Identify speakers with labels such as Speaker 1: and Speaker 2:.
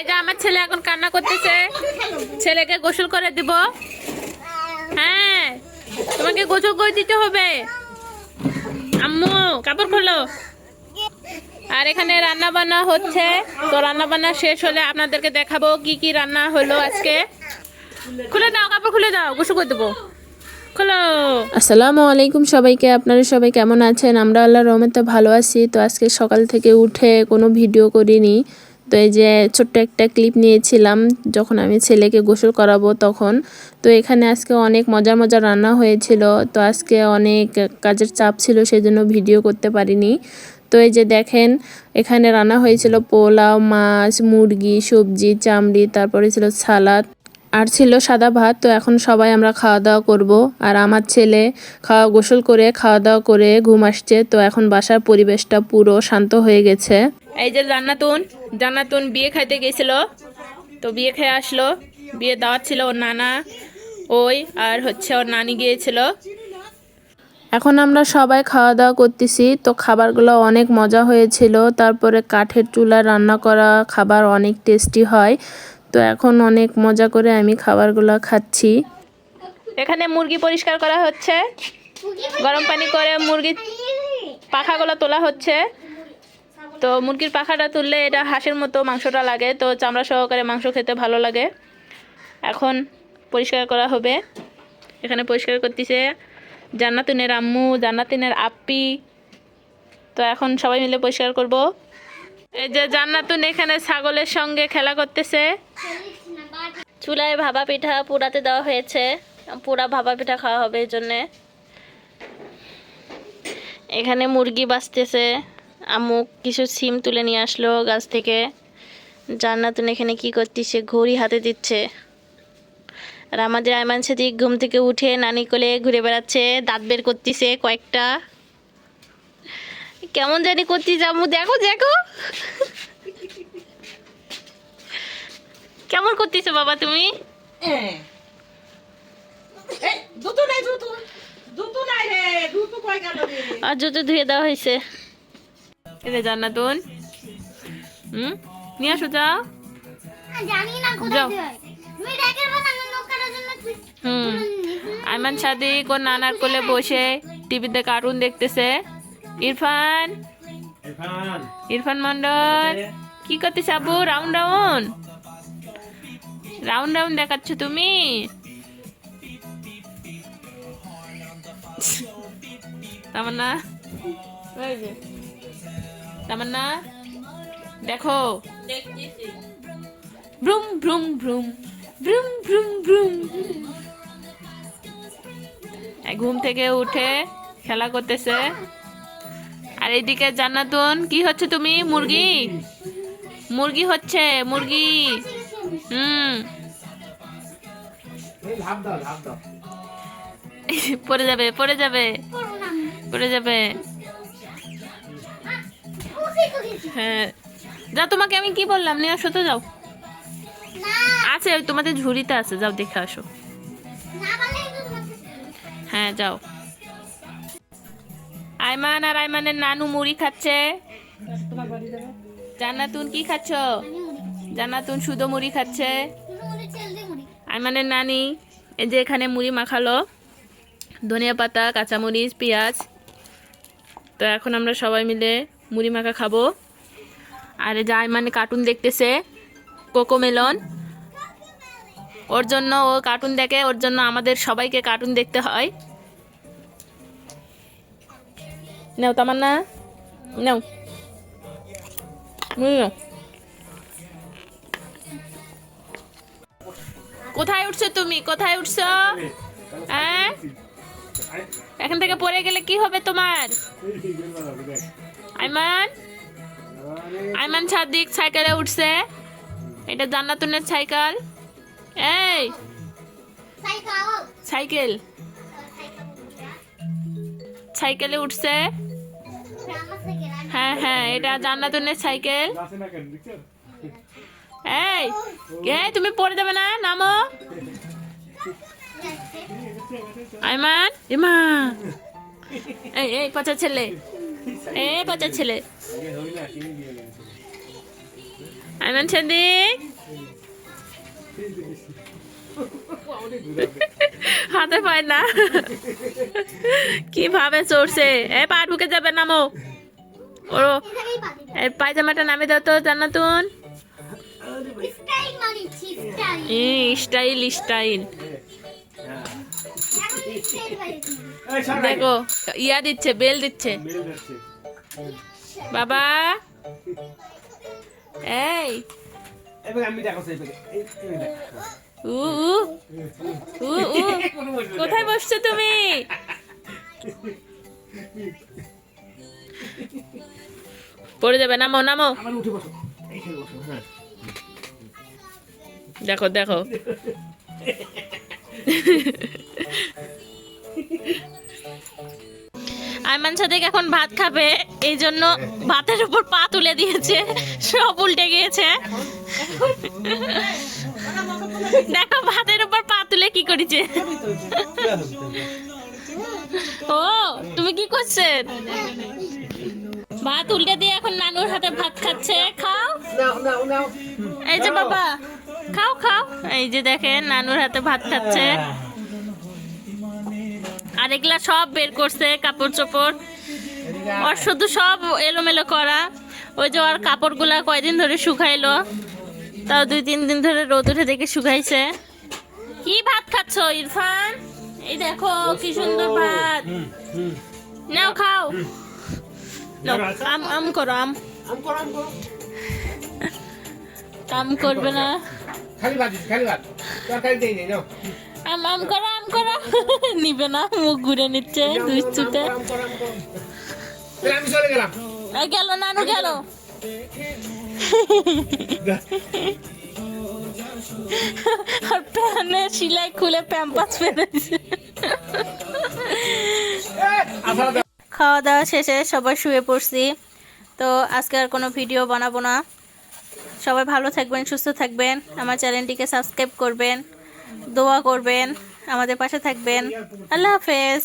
Speaker 1: এই যে আমার ছেলে এখন কান্না করতেছে, ছেলেকে গোসল করে দিব। হ্যাঁ, তোমাকে গোসল করে দিতে হবে। আম্মু কাপড় খোলো। আর এখানে রান্না বান্না হচ্ছে, তো রান্না বান্না শেষ হলে আপনাদেরকে দেখাবো কি কি রান্না হলো আজকে। খুলে দাও, কাপড় খুলে দাও, গোসল করে দেবো। আসসালামু আলাইকুম সবাইকে। আপনারা সবাই কেমন আছেন? আমরা আল্লাহর রহমতে ভালো আছি। তো আজকে সকাল থেকে উঠে কোনো ভিডিও করিনি। তো এই যে ছোট্ট একটা ক্লিপ নিয়েছিলাম যখন আমি ছেলেকে গোসল করাবো তখন। তো এখানে আজকে অনেক মজার মজার রান্না হয়েছিল। তো আজকে অনেক কাজের চাপ ছিল, সেজন্য ভিডিও করতে পারিনি। তো এই যে দেখেন এখানে রান্না হয়েছিল পোলাও, মাছ, মুরগি, সবজি, চামড়ি, তারপরে ছিল সালাদ আর ছিল সাদা ভাত। তো এখন সবাই আমরা খাওয়া দাওয়া করব। আর আমার ছেলে গোসল করে খাওয়া দাওয়া করে ঘুম আসছে। তো এখন বাসার পরিবেশটা পুরো শান্ত হয়ে গেছে। এই যে জান্নাতুন বিয়ে খাইতে গেছিল, তো বিয়ে খেয়ে আসলো। বিয়ে দাওয়াত ছিল ওর নানা আর ওর নানি গিয়েছিল। এখন আমরা সবাই খাওয়া দাওয়া করতেছি। তো খাবারগুলো অনেক মজা হয়েছিল। তারপরে কাঠের চুলায় রান্না করা খাবার অনেক টেস্টি হয়। তো এখন অনেক মজা করে আমি খাবারগুলো খাচ্ছি। এখানে মুরগি পরিষ্কার করা হচ্ছে, গরম পানি করে মুরগির পাখাগুলো তোলা হচ্ছে। তো মুরগির পাখাটা তুললে এটা হাঁসের মতো মাংসটা লাগে, তো চামড়া সহকারে মাংস খেতে ভালো লাগে। এখন পরিষ্কার করা হবে। এখানে পরিষ্কার করতেছে জান্নাতুনের আম্মু, জান্নাতুনের আপ্পি। তো এখন সবাই মিলে পরিষ্কার করব। এই যে জান্নাতুন এখানে ছাগলের সঙ্গে খেলা করতেছে। চুলায় ভাপা পিঠা পোড়াতে দেওয়া হয়েছে, পোড়া ভাপা পিঠা খাওয়া হবে এই জন্যে। এখানে মুরগি বাঁচতেছে, আম্মু কিছু সিম তুলে নিয়ে আসলো গাছ থেকে। জান্নাতুন এখানে কি করতেছে, ঘড়ি হাতে দিচ্ছে। আর আমাদের আইমান সাদিক ঘুম থেকে উঠে নানি কোলে ঘুরে বেড়াচ্ছে, দাঁত বের করতেছে কয়েকটা। কেমন জানি করতেছে আম্মু, দেখো দেখো কেমন করতেছো বাবা তুমি? আর জুতো ধুয়ে দেওয়া হয়েছে। জান্নাতুন নিয়ে আসো, যাও যাও। আইমান সাদিক ওর নানার কোলে বসে টিভিতে কার্টুন দেখতেছে। ইরফান মন্ডল কি করতেছ আবু? রাউন্ড রাউন্ড দেখাচ্ছ তুমি? তামান্না দেখো, ব্রুম ব্রুম ব্রুম ব্রুম ব্রুম ব্রুম। ঘুম থেকে উঠে খেলা করতেছে। আর এইদিকে জান্নাতুন কি হচ্ছে তুমি? মুরগি হচ্ছে মুরগি। পড়ে যাবে। হ্যাঁ যাও, তোমাকে আমি কি বললাম নিয়ে আসো তো, যাও। আছে তোমাদের ঝুড়িতে আছে, যাও দেখে আসো। হ্যাঁ যাও। আইমান আর আইমানের নানু মুড়ি খাচ্ছে। জান্নাতুন কি খাচ্ছ? জান্নাতুন শুধু মুড়ি খাচ্ছে। আইমানের নানি এই যে এখানে মুড়ি মাখালো, ধনিয়া পাতা, কাঁচামরিচ, পেঁয়াজ। তো এখন আমরা সবাই মিলে মুড়ি মাখা খাবো। আর এই যে আইমানে কার্টুন দেখতেছে, কোকোমেলন। ওর জন্য ও কার্টুন দেখে, ওর জন্য আমাদের সবাইকে কার্টুন দেখতে হয়। নাও তামান্না, নাও। কোথায় উঠছো তুমি? কোথায় উঠছো? হ্যাঁ, এখান থেকে পড়ে গেলে কি হবে তোমার? আইমান সাদিক সাইকেলে উঠছে। এটা জান্নাতুনের সাইকেল। এই সাইকেলে উঠছে। হ্যাঁ এটা জান্নাতুনের সাইকেল। এই তুমি পড়ে যাবে না, নামো। আইমান ইমা, এই পচা ছেলে, আইমান সাদিক হাতে পায় না কিভাবে চড়ছে। এ পা ঢুকে যাবে, নামো। ও পায়জামাটা নামে দাও তো জান্নাতুন। স্টাইল স্টাইল দেখো, ইয়া দিচ্ছে, বেল দিচ্ছে বাবা। এই কোথায় বসছো তুমি? পড়ে যাবে, নামো নামো। দেখো দেখো আইমান সাদেক এখন ভাত খাবে, এই জন্য ভাতের উপর পা তুলে দিয়েছে, সব উল্টে গিয়েছে। দেখো ভাতের উপর পা তুলে কি করেছে। ও তুমি কি করছেন? ভাত উল্টে দিয়ে এখন নানুর হাতে ভাত খাচ্ছে। খাও, এই যে বাবা খাও খাও। এই যে দেখেন নানুর হাতে ভাত খাচ্ছে, আর এগুলা সব বের করছে কাপড় চোপড়। ওর শুধু সব এলোমেলো করা। ওই যে ওর কাপড়গুলা কয়দিন ধরে শুকাইলো, তাও 2-3 দিন ধরে রোদ উঠে দেখে শুকাইছে। কি ভাত খাচ্ছ ইরফান? এই দেখো কি সুন্দর ভাত, নাও খাও। আম আম করো, আম আম করবে না, আম আম করো, আম করো। নিবে না, মুখ ঘুরে নিচ্ছে দুষ্টুতে। গেল নানু গেল। আর প্যানে সিলাই খুলে প্যাম্পাস ফেলেছে। খাওয়া দাওয়া শেষে সবাই শুয়ে পড়ছি। তো আজকে আর কোনো ভিডিও বানাবো না। সবাই ভালো থাকবেন, সুস্থ থাকবেন, আমার চ্যানেলটিকে সাবস্ক্রাইব করবেন, দোয়া করবেন, আমাদের পাশে থাকবেন। আল্লাহ হাফেজ।